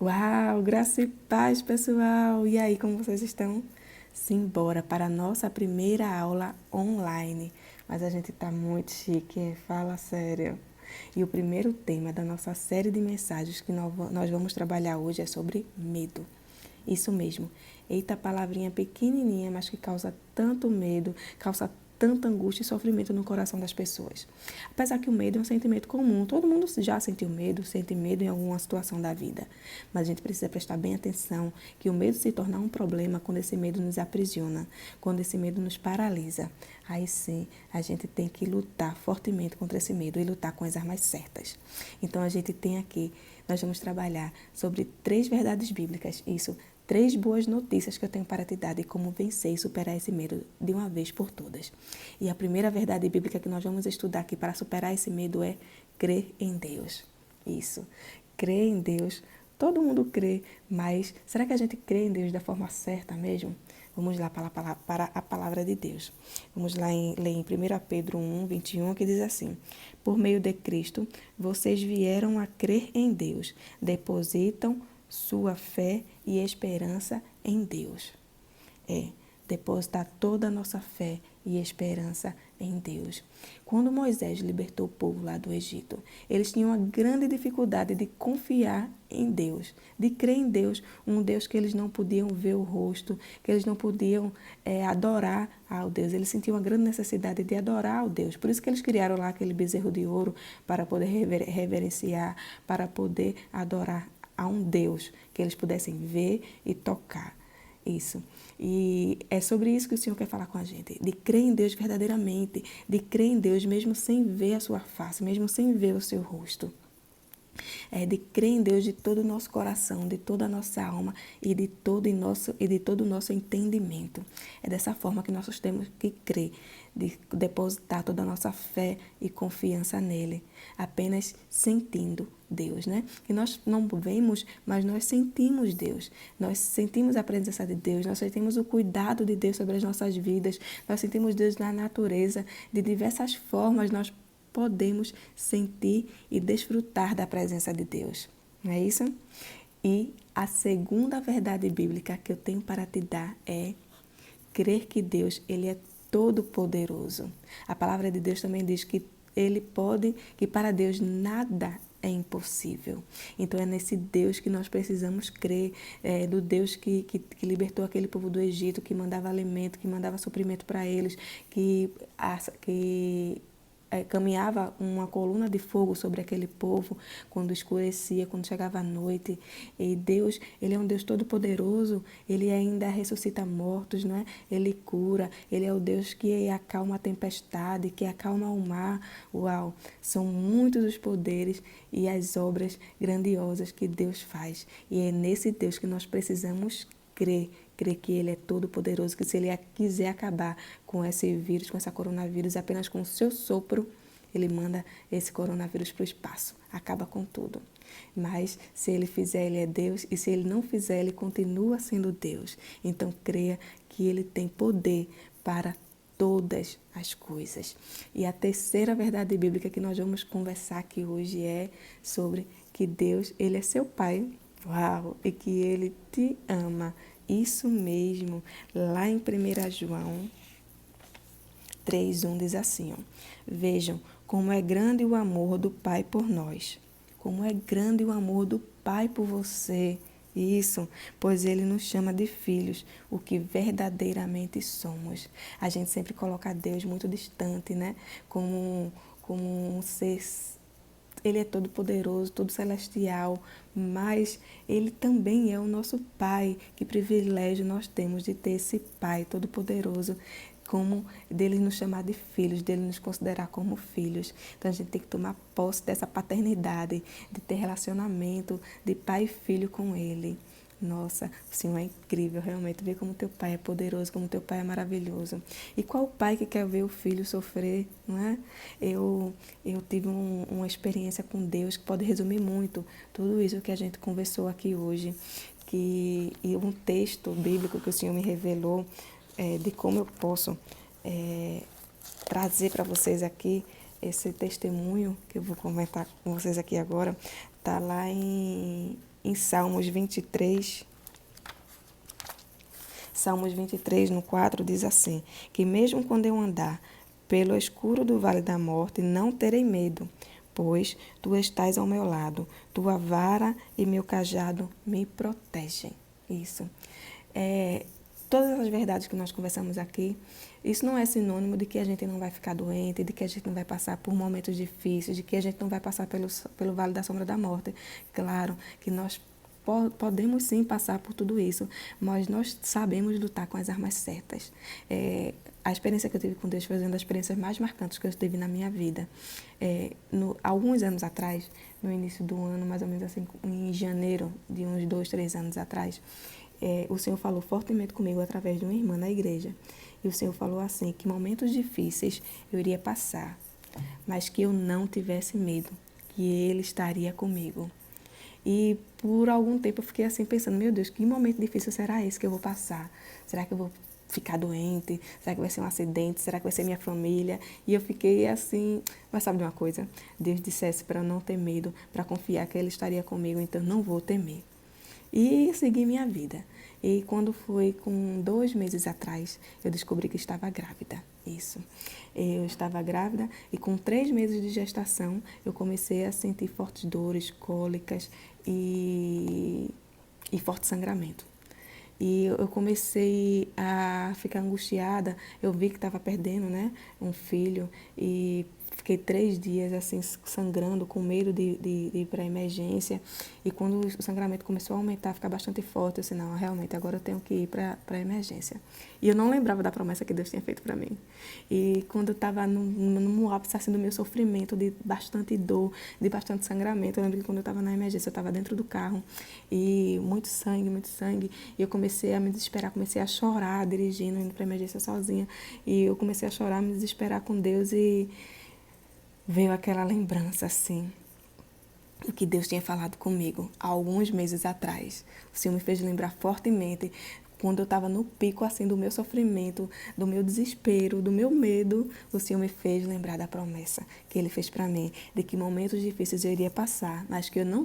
Uau, graça e paz, pessoal! E aí, como vocês estão? Simbora para a nossa primeira aula online. Mas a gente tá muito chique, hein? Fala sério. E o primeiro tema da nossa série de mensagens que nós vamos trabalhar hoje é sobre medo. Isso mesmo. Eita, palavrinha pequenininha, mas que causa tanto medo, causa tanta angústia e sofrimento no coração das pessoas. Apesar que o medo é um sentimento comum, todo mundo já sentiu medo, sente medo em alguma situação da vida. Mas a gente precisa prestar bem atenção que o medo se torna um problema quando esse medo nos aprisiona, quando esse medo nos paralisa. Aí sim, a gente tem que lutar fortemente contra esse medo e lutar com as armas certas. Então a gente tem aqui, nós vamos trabalhar sobre 3 verdades bíblicas, isso, 3 boas notícias que eu tenho para te dar de como vencer e superar esse medo de uma vez por todas. E a primeira verdade bíblica que nós vamos estudar aqui para superar esse medo é crer em Deus. Isso, crer em Deus. Todo mundo crê, mas será que a gente crê em Deus da forma certa mesmo? Vamos lá para a palavra de Deus. Vamos lá ler em 1 Pedro 1, 21, que diz assim: por meio de Cristo, vocês vieram a crer em Deus, depositam sua fé e esperança em Deus. Depositar toda a nossa fé e esperança em Deus. Quando Moisés libertou o povo lá do Egito, eles tinham uma grande dificuldade de confiar em Deus, de crer em Deus, um Deus que eles não podiam ver o rosto, que eles não podiam adorar ao Deus. Eles sentiam uma grande necessidade de adorar ao Deus. Por isso que eles criaram lá aquele bezerro de ouro para poder reverenciar, para poder adorar a um Deus que eles pudessem ver e tocar. Isso. E é sobre isso que o Senhor quer falar com a gente. De crer em Deus verdadeiramente. De crer em Deus mesmo sem ver a sua face, mesmo sem ver o seu rosto. De crer em Deus de todo o nosso coração, de toda a nossa alma e de todo o nosso entendimento. É dessa forma que nós temos que crer, de depositar toda a nossa fé e confiança nele, apenas sentindo Deus, né? Que nós não vemos, mas nós sentimos Deus. Nós sentimos a presença de Deus, nós sentimos o cuidado de Deus sobre as nossas vidas, nós sentimos Deus na natureza, de diversas formas nós podemos sentir e desfrutar da presença de Deus. Não é isso? E a segunda verdade bíblica que eu tenho para te dar é crer que Deus, ele é todo-poderoso. A palavra de Deus também diz que que para Deus nada é impossível. Então é nesse Deus que nós precisamos crer, do Deus que libertou aquele povo do Egito, que mandava alimento, que mandava suprimento para eles, que caminhava uma coluna de fogo sobre aquele povo quando escurecia, quando chegava a noite. E Deus, ele é um Deus todo-poderoso, ele ainda ressuscita mortos, né? Ele cura, ele é o Deus que acalma a tempestade, que acalma o mar. Uau! São muitos os poderes e as obras grandiosas que Deus faz. E é nesse Deus que nós precisamos crer que ele é todo poderoso, que se ele quiser acabar com esse vírus, com essa coronavírus, apenas com o seu sopro, ele manda esse coronavírus para o espaço, acaba com tudo. Mas se ele fizer, ele é Deus, e se ele não fizer, ele continua sendo Deus. Então creia que ele tem poder para todas as coisas. E a terceira verdade bíblica que nós vamos conversar aqui hoje é sobre que Deus, ele é seu Pai. Uau! E que ele te ama. Isso mesmo. Lá em 1 João 3:1 diz assim, ó: vejam como é grande o amor do Pai por nós. Como é grande o amor do Pai por você. Isso, pois ele nos chama de filhos, o que verdadeiramente somos. A gente sempre coloca Deus muito distante, né? Como um ser. Ele é todo poderoso, todo celestial, mas ele também é o nosso Pai. Que privilégio nós temos de ter esse Pai todo poderoso, como dele nos chamar de filhos, dele nos considerar como filhos. Então a gente tem que tomar posse dessa paternidade, de ter relacionamento de pai e filho com ele. Nossa, o Senhor é incrível, realmente, ver como teu pai é poderoso, como teu pai é maravilhoso. E qual pai que quer ver o filho sofrer, não é? Eu tive uma experiência com Deus que pode resumir muito tudo isso que a gente conversou aqui hoje. E um texto bíblico que o Senhor me revelou, de como eu posso trazer para vocês aqui esse testemunho que eu vou comentar com vocês aqui agora, está lá em em Salmos 23, no 4, diz assim, que mesmo quando eu andar pelo escuro do vale da morte, não terei medo, pois tu estás ao meu lado, tua vara e meu cajado me protegem. Isso. Todas as verdades que nós conversamos aqui, isso não é sinônimo de que a gente não vai ficar doente, de que a gente não vai passar por momentos difíceis, de que a gente não vai passar pelo vale da sombra da morte. Claro que nós podemos sim passar por tudo isso, mas nós sabemos lutar com as armas certas. A experiência que eu tive com Deus foi uma das experiências mais marcantes que eu tive na minha vida. Alguns anos atrás, no início do ano, mais ou menos assim, em janeiro de uns 2, 3 anos atrás, o Senhor falou fortemente comigo através de uma irmã na igreja. E o Senhor falou assim, que momentos difíceis eu iria passar, mas que eu não tivesse medo, que Ele estaria comigo. E por algum tempo eu fiquei assim pensando, meu Deus, que momento difícil será esse que eu vou passar? Será que eu vou ficar doente? Será que vai ser um acidente? Será que vai ser minha família? E eu fiquei assim, mas sabe de uma coisa? Deus dissesse para não ter medo, para confiar que Ele estaria comigo, então não vou temer. E segui minha vida. E quando foi com 2 meses atrás, eu descobri que estava grávida. Isso. Eu estava grávida e com 3 meses de gestação, eu comecei a sentir fortes dores, cólicas e forte sangramento. E eu comecei a ficar angustiada. Eu vi que estava perdendo, né, um filho e fiquei 3 dias assim sangrando, com medo de ir para a emergência. E quando o sangramento começou a aumentar, ficar bastante forte, eu disse, não, realmente agora eu tenho que ir para a emergência. E eu não lembrava da promessa que Deus tinha feito para mim. E quando eu estava no ápice assim, do meu sofrimento, de bastante dor, de bastante sangramento, eu lembro que quando eu estava na emergência, eu estava dentro do carro e muito sangue. E eu comecei a me desesperar, comecei a chorar dirigindo, indo para a emergência sozinha. E eu comecei a chorar, me desesperar com Deus e veio aquela lembrança assim, o que Deus tinha falado comigo há alguns meses atrás. O Senhor me fez lembrar fortemente quando eu estava no pico assim do meu sofrimento, do meu desespero, do meu medo. O Senhor me fez lembrar da promessa que Ele fez para mim, de que momentos difíceis eu iria passar, mas que eu não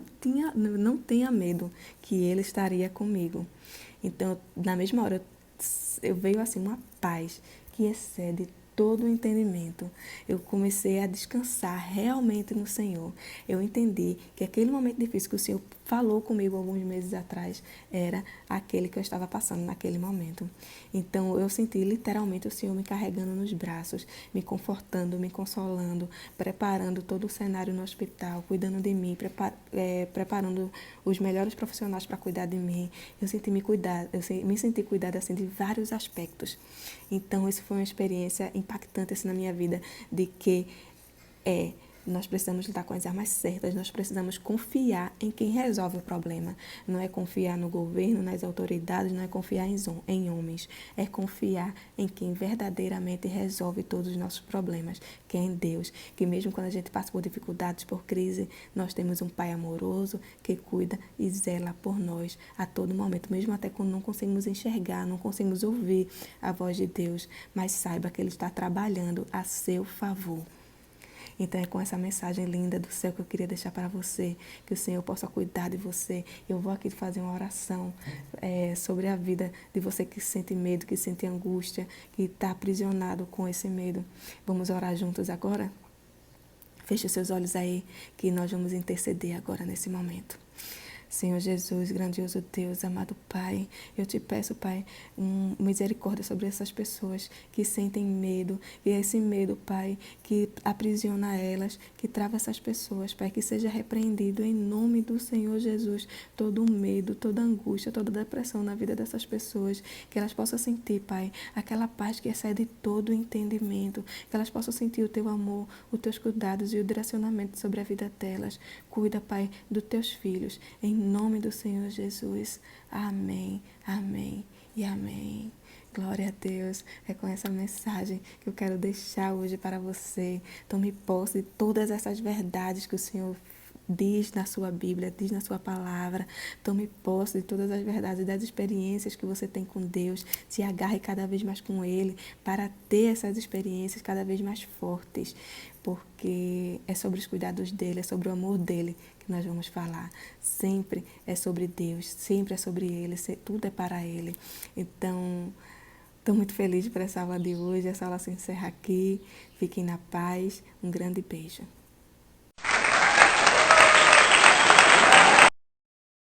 tenha medo, que Ele estaria comigo. Então, na mesma hora, eu veio assim uma paz que excede todo o entendimento. Eu comecei a descansar realmente no Senhor. Eu entendi que aquele momento difícil que o Senhor falou comigo alguns meses atrás era aquele que eu estava passando naquele momento. Então eu senti literalmente o Senhor me carregando nos braços, me confortando, me consolando, preparando todo o cenário no hospital, cuidando de mim, preparando os melhores profissionais para cuidar de mim. Eu me senti cuidada assim de vários aspectos. Então isso foi uma experiência impactante assim, na minha vida, de que nós precisamos lutar com as armas certas, nós precisamos confiar em quem resolve o problema. Não é confiar no governo, nas autoridades, não é confiar em homens. É confiar em quem verdadeiramente resolve todos os nossos problemas, que é em Deus. Que mesmo quando a gente passa por dificuldades, por crise, nós temos um Pai amoroso que cuida e zela por nós a todo momento. Mesmo até quando não conseguimos enxergar, não conseguimos ouvir a voz de Deus, mas saiba que Ele está trabalhando a seu favor. Então é com essa mensagem linda do céu que eu queria deixar para você, que o Senhor possa cuidar de você. Eu vou aqui fazer uma oração sobre a vida de você que sente medo, que sente angústia, que está aprisionado com esse medo. Vamos orar juntos agora? Feche os seus olhos aí, que nós vamos interceder agora nesse momento. Senhor Jesus, grandioso Deus, amado Pai, eu te peço, Pai, misericórdia sobre essas pessoas que sentem medo, e esse medo, Pai, que aprisiona elas, que trava essas pessoas, Pai, que seja repreendido em nome do Senhor Jesus, todo medo, toda angústia, toda depressão na vida dessas pessoas, que elas possam sentir, Pai, aquela paz que excede todo o entendimento, que elas possam sentir o Teu amor, os Teus cuidados e o direcionamento sobre a vida delas. Cuida, Pai, dos Teus filhos, em nome do Senhor Jesus. Amém, amém e amém. Glória a Deus. É com essa mensagem que eu quero deixar hoje para você. Tome posse de todas essas verdades que o Senhor diz na sua Bíblia, diz na sua palavra. Tome posse de todas as verdades, das experiências que você tem com Deus. Se agarre cada vez mais com Ele para ter essas experiências cada vez mais fortes, porque é sobre os cuidados dEle, é sobre o amor dEle que nós vamos falar. Sempre é sobre Deus, sempre é sobre Ele, tudo é para Ele. Então, estou muito feliz por essa aula de hoje. Essa aula se encerra aqui. Fiquem na paz. Um grande beijo.